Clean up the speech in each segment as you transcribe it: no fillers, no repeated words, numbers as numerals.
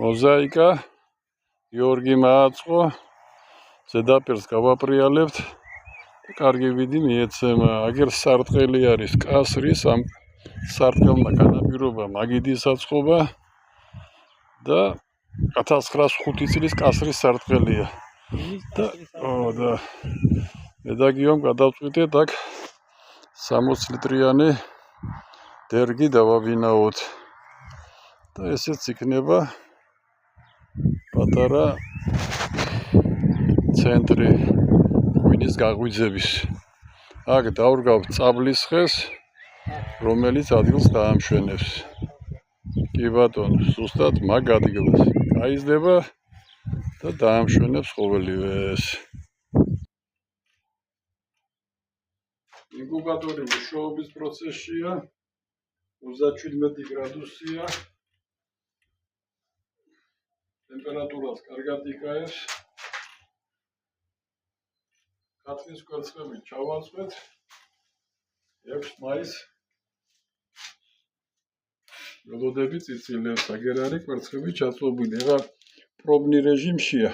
მოზაიკა გიორგი მააწყო ზედაპირს გავაპრიალებთ კარგი ვიდი მიეცემა აგერ სარტყელი არის კასრის ამ სარტყელმა განაპირობა მაგიდის აწყობა და 1905 წლის კასრის სარტყელია და მედაგიომ გადავწყვიტეთ აქ 60 ლიტრიანი დერგი დავაბინაოთ და ესეც იქნება პატარა ცენტრი ღვინის გაღვიძების. აქ დავრგავთ წაბლის ხეს, რომელიც ადგილს დაამშვენებს. კი ბატონო, ზუსტად მაგ ადგილას. გაიზრდება და დაამშვენებს ყოველივეს. ინკუბატორი მუშაობის პროცესშია. 37 გრადუსია. ტემპერატურას კარგად იკაებს. კატლის კვერცხები ჩავაწვეთ 6 მაისს ველოდები წიწილებს აგერ არის კვერცხები ჩაწვობილი ეხლა პრობნი რეჟიმშია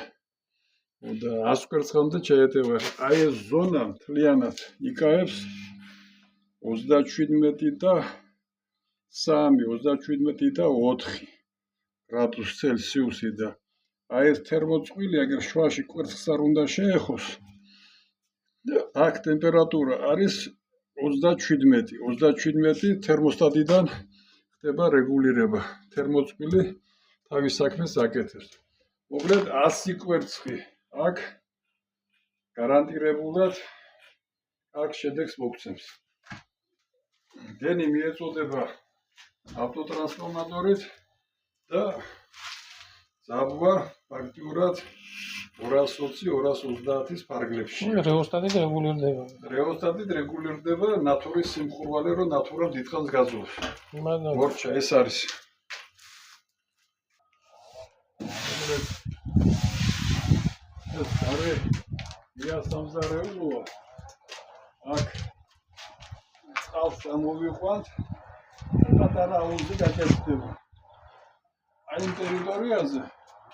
და 100 კვერცხამდე შეეტევა აი ეს ზონა მთლიანად იკაებს 37 და 3 37 და 4 გრადუს ცელსიუსი და აი ეს თერმოწყვილი აგერ შვაში კვერცხს არ უნდა შეეხოს აქ ტემპერატურა არის 37 თერმოსტატიდან ხდება რეგულირება თერმოწყვილი თავის საქმეს აკეთებს მოკლედ 100 კვერცხი აქ გარანტირებულად აქ შედეგს მოგცემს დენი მიეწოდება ავტოტრანსფორმატორით და ზაბვა ფაქტიურად 220-230-ის ფარგლებში. რეოსტატით რეგულირდება. რეოსტატით რეგულირდება ნატურის სიმხურვალე, რომ ნატურა დიდხანს გაძლევს. მორჩა ეს არის. ეს არის იასამზარეულოა. აქ წყალს ამოვიყვანთ პატარა აუზი გაკეთდება. აი ამ ტერიტორიაზე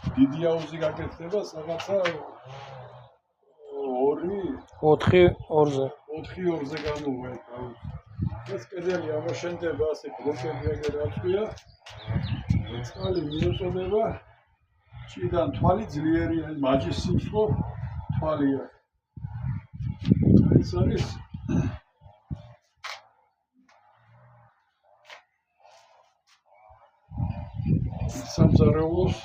დიდი აუზი გაკეთდება რაღაცა 4-2-ზე გამოვა ეს კედელი ამოშენდება ასე ბლოკები აგერ აწვია წყალი მიეწოდება ჭიდან თვალი ძლიერია მაჯის სიმსხო თვალია ეს არის სამზარეულოს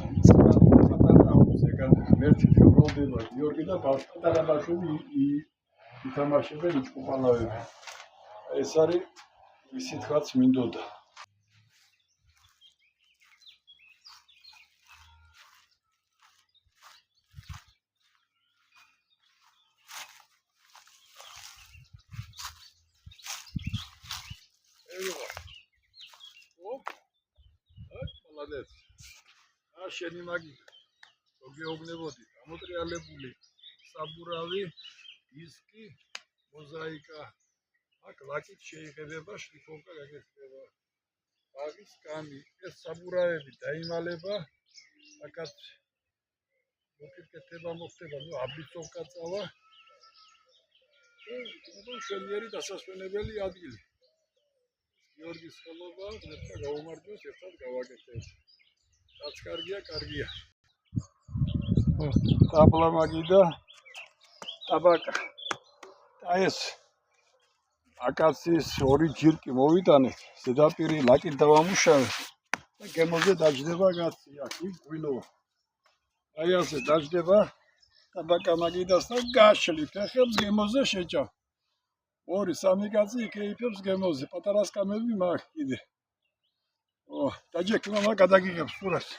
ერთი გამრავლდება გიორგი და პატარა ბავშვები ითამაშებენ იწყუპალავები. ეს არის ვისი თქვაც მინდოდა. молодец. შენი მაგი გეუბნებოდი გამოტრიალებული საბურავი დისკი მოზაიკა აქ ლაკით შეიღებება შრიფოვკა გაგეხდება ბაღის კანი ეს საბურავები დაიმალება აკაც მოკირკეთება მოხდება ნუ აბლიცოვკა წავა და შენიერი დასასვენებელი ადგილი გიორგის ხელობა ერთად გაუმარჯოს ერთად გავაკეთეთ რაც კარგია ტაბლა მაგიდა ტაბაკა და ეს აკაციის ორი ჯირკი მოვიტანეთ ზედაპირი ლაკით დავამუშავეთ და გემოზე დაჯდება კაცი აქ გვინოა აი ასე დაჯდება ტაბაკა მაგიდას და გაშლით ეხებს გემოზე შეჭამ 2-3 კაცი იკეიფებს გემოზე პატარა სკამები მაგ კიდე დაჯექმა გადაგიღებს სურათს